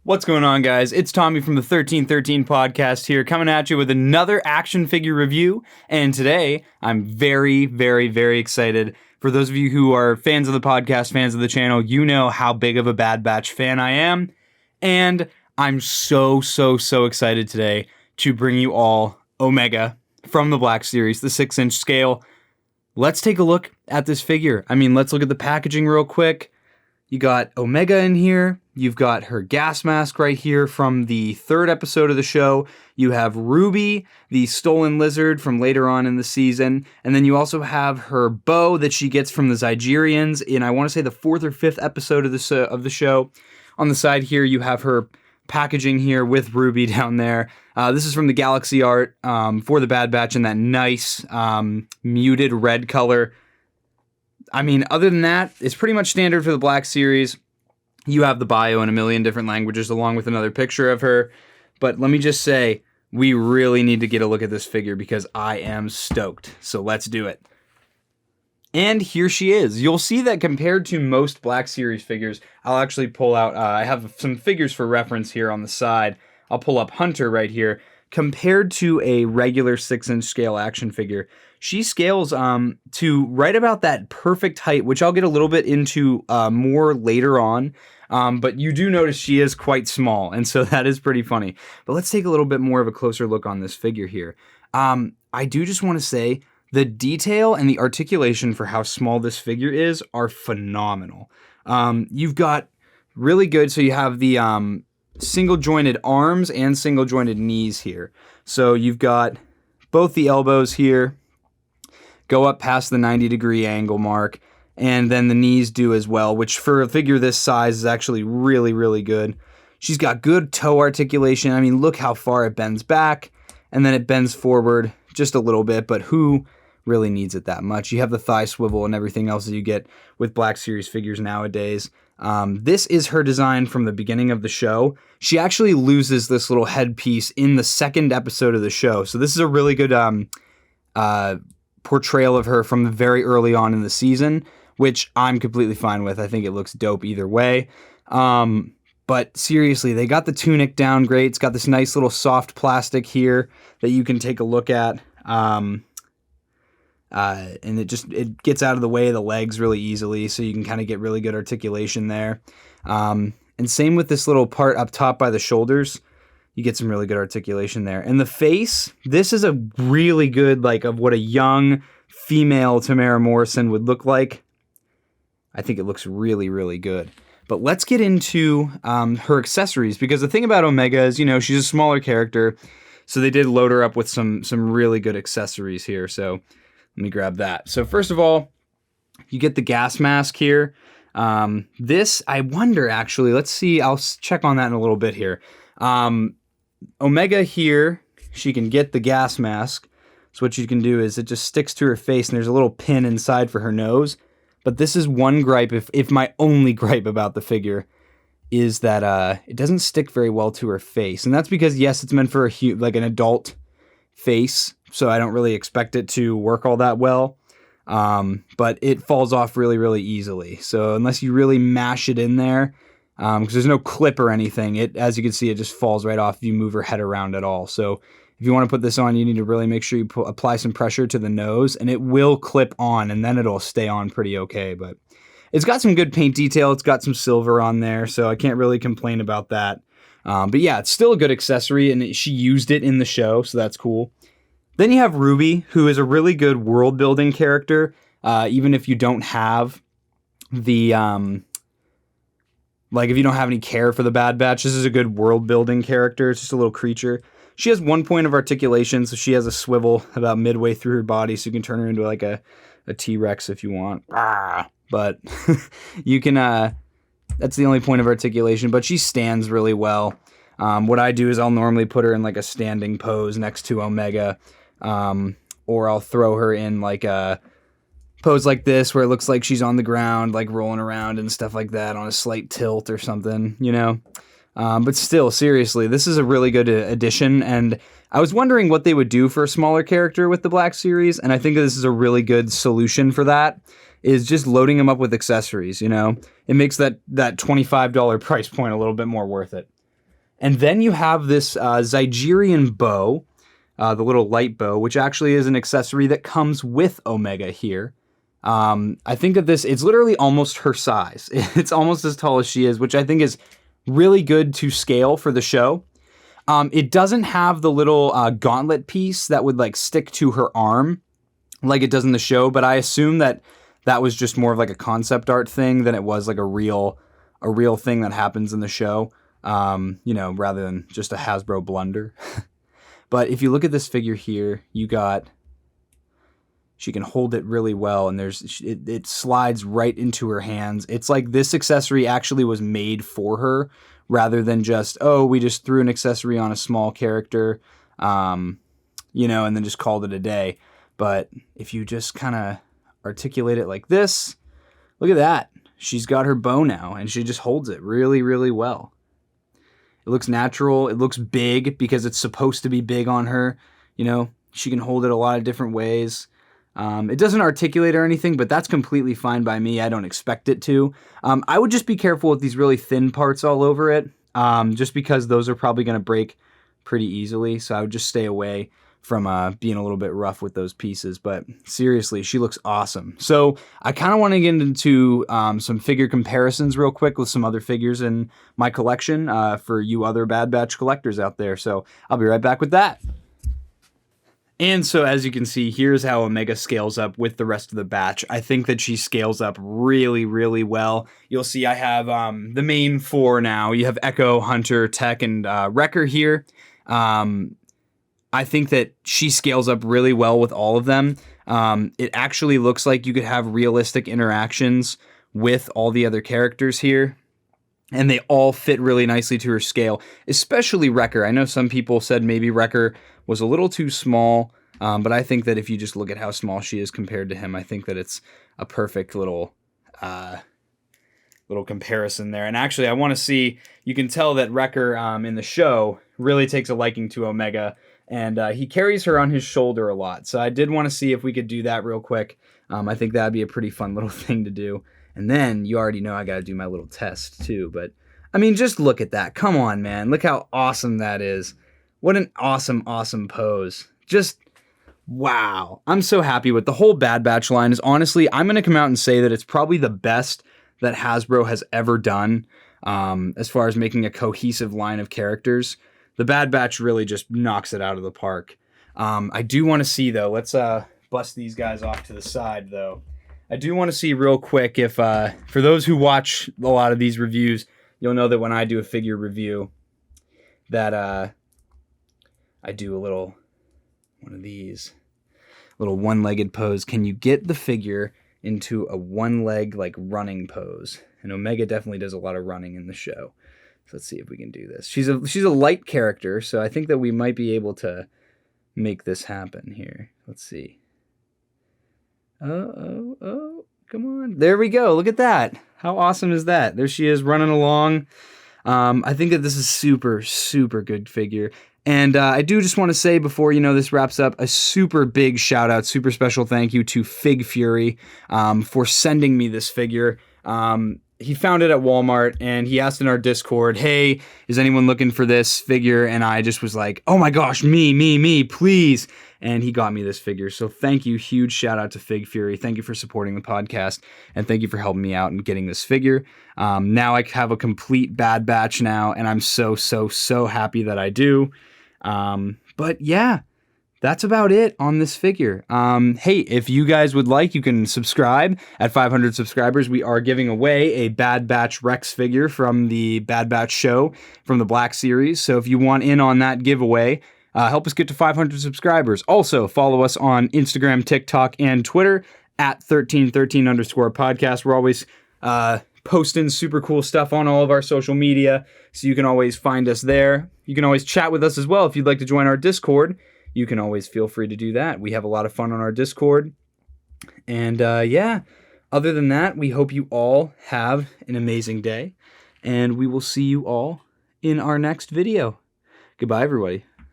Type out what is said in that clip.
What's going on, guys? It's Tommy from the 1313 podcast here, coming at you with another action figure review. And today, I'm very, very, very excited. For those of you who are fans of the podcast, fans of the channel, you know how big of a Bad Batch fan I am. And I'm so excited today to bring you all Omega from the Black Series, the 6-inch scale. Let's take a look at this figure. Let's look at the packaging real quick. You got Omega in here. You've got her gas mask right here from the third episode of the show. You have Ruby, the stolen lizard from later on in the season. And then you also have her bow that she gets from the Zygerians in, I want to say, the fourth or fifth episode of the show. On the side here, you have her packaging here with Ruby down there. This is from the Galaxy art for the Bad Batch in that nice muted red color. Other than that, it's pretty much standard for the Black Series. You have the bio in a million different languages along with another picture of her. But let me just say, we really need to get a look at this figure because I am stoked. So let's do it. And here she is. You'll see that compared to most Black Series figures, I'll actually pull out, I have some figures for reference here on the side. I'll pull up Hunter right here. Compared to a regular 6-inch scale action figure, she scales to right about that perfect height, which I'll get a little bit into more later on. But you do notice she is quite small, and so that is pretty funny. But let's take a little bit more of a closer look on this figure here. I do just want to say the detail and the articulation for how small this figure is are phenomenal. You've got really good, so you have the single jointed arms and single jointed knees here. So you've got both the elbows here, go up past the 90-degree angle mark, and then the knees do as well, which for a figure this size is actually really good. She's got good toe articulation. Look how far it bends back, and then it bends forward just a little bit, but who really needs it that much? You have the thigh swivel and everything else that you get with Black Series figures nowadays. This is her design from the beginning of the show. She actually loses this little headpiece in the second episode of the show, so this is a really good portrayal of her from very early on in the season, which I'm completely fine with. I think it looks dope either way. But seriously, they got the tunic down great. It's got this nice little soft plastic here that you can take a look at. And it gets out of the way of the legs really easily, so you can kind of get really good articulation there. And same with this little part up top by the shoulders. You get some really good articulation there. And the face, this is a really good, of what a young female Tamara Morrison would look like. I think it looks really good. But let's get into her accessories, because the thing about Omega is, she's a smaller character, so they did load her up with some really good accessories here. So let me grab that. So first of all, you get the gas mask here. This, I wonder actually, let's see, I'll check on that in a little bit here. Omega here, she can get the gas mask. So what you can do is it just sticks to her face, and there's a little pin inside for her nose. But this is one gripe, if my only gripe about the figure, is that it doesn't stick very well to her face. And that's because, yes, it's meant for an adult face, so I don't really expect it to work all that well. But it falls off really easily. So unless you really mash it in there, because there's no clip or anything, as you can see, it just falls right off if you move her head around at all. So if you want to put this on, you need to really make sure you apply some pressure to the nose, and it will clip on, and then it'll stay on pretty okay. But it's got some good paint detail. It's got some silver on there, so I can't really complain about that. But yeah, it's still a good accessory, and she used it in the show, so that's cool. Then you have Ruby, who is a really good world-building character, even if you don't have the, if you don't have any care for the Bad Batch, this is a good world-building character. It's just a little creature. She has 1 point of articulation, so she has a swivel about midway through her body, so you can turn her into a T-Rex if you want. But you can, that's the only point of articulation, but she stands really well. What I do is I'll normally put her in a standing pose next to Omega, or I'll throw her in a pose like this where it looks like she's on the ground, rolling around and stuff like that on a slight tilt or something, But still, seriously, this is a really good addition, and I was wondering what they would do for a smaller character with the Black Series, and I think this is a really good solution for that, is just loading them up with accessories, It makes that $25 price point a little bit more worth it. And then you have this Zygerian bow, the little light bow, which actually is an accessory that comes with Omega here. I think of this, it's literally almost her size. It's almost as tall as she is, which I think is really good to scale for the show. It doesn't have the little gauntlet piece that would like stick to her arm like it does in the show, but I assume that was just more of like a concept art thing than it was like a real thing that happens in the show, rather than just a Hasbro blunder. But if you look at this figure here, she can hold it really well, and it slides right into her hands. It's like this accessory actually was made for her, rather than just, we just threw an accessory on a small character, and then just called it a day. But if you just kind of articulate it like this, look at that. She's got her bow now, and she just holds it really, really well. It looks natural. It looks big because it's supposed to be big on her. She can hold it a lot of different ways. It doesn't articulate or anything, but that's completely fine by me. I don't expect it to. I would just be careful with these really thin parts all over it, just because those are probably going to break pretty easily. So I would just stay away from being a little bit rough with those pieces. But seriously, she looks awesome. So I kind of want to get into some figure comparisons real quick with some other figures in my collection for you other Bad Batch collectors out there. So I'll be right back with that. And so as you can see, here's how Omega scales up with the rest of the batch. I think that she scales up really, really well. You'll see I have the main four now. You have Echo, Hunter, Tech, and Wrecker here. I think that she scales up really well with all of them. It actually looks like you could have realistic interactions with all the other characters here. And they all fit really nicely to her scale, especially Wrecker. I know some people said maybe Wrecker was a little too small, but I think that if you just look at how small she is compared to him, I think that it's a perfect little comparison there. And actually, I want to see, you can tell that Wrecker in the show really takes a liking to Omega, and he carries her on his shoulder a lot. So I did want to see if we could do that real quick. I think that'd be a pretty fun little thing to do. And then you already know I got to do my little test too. But I mean, just look at that. Come on, man. Look how awesome that is. What an awesome, awesome pose. Just wow. I'm so happy with the whole Bad Batch line. Is honestly, I'm going to come out and say that it's probably the best that Hasbro has ever done as far as making a cohesive line of characters. The Bad Batch really just knocks it out of the park. I do want to see, though, let's bust these guys off to the side, though. I do want to see real quick if, for those who watch a lot of these reviews, you'll know that when I do a figure review, that I do a little, one of these, little one-legged pose. Can you get the figure into a one-leg, like, running pose? And Omega definitely does a lot of running in the show. So let's see if we can do this. She's a light character, so I think that we might be able to make this happen here. Let's see. Oh, come on. There we go. Look at that. How awesome is that? There she is running along. I think that this is super, super good figure. And I do just want to say before, this wraps up, a super big shout out, super special thank you to Fig Fury for sending me this figure. He found it at Walmart and he asked in our Discord, hey, is anyone looking for this figure? And I just was like, oh my gosh, me, please. And he got me this figure. So thank you. Huge shout out to Fig Fury. Thank you for supporting the podcast. And thank you for helping me out and getting this figure. Now I have a complete Bad Batch now. And I'm so, so, so happy that I do. But yeah, that's about it on this figure. Hey, if you guys would like, you can subscribe. At 500 subscribers, we are giving away a Bad Batch Rex figure from the Bad Batch show from the Black Series. So if you want in on that giveaway, help us get to 500 subscribers. Also, follow us on Instagram, TikTok, and Twitter at 1313_podcast. We're always posting super cool stuff on all of our social media, so you can always find us there. You can always chat with us as well. If you'd like to join our Discord, you can always feel free to do that. We have a lot of fun on our Discord. And yeah, other than that, we hope you all have an amazing day, and we will see you all in our next video. Goodbye, everybody.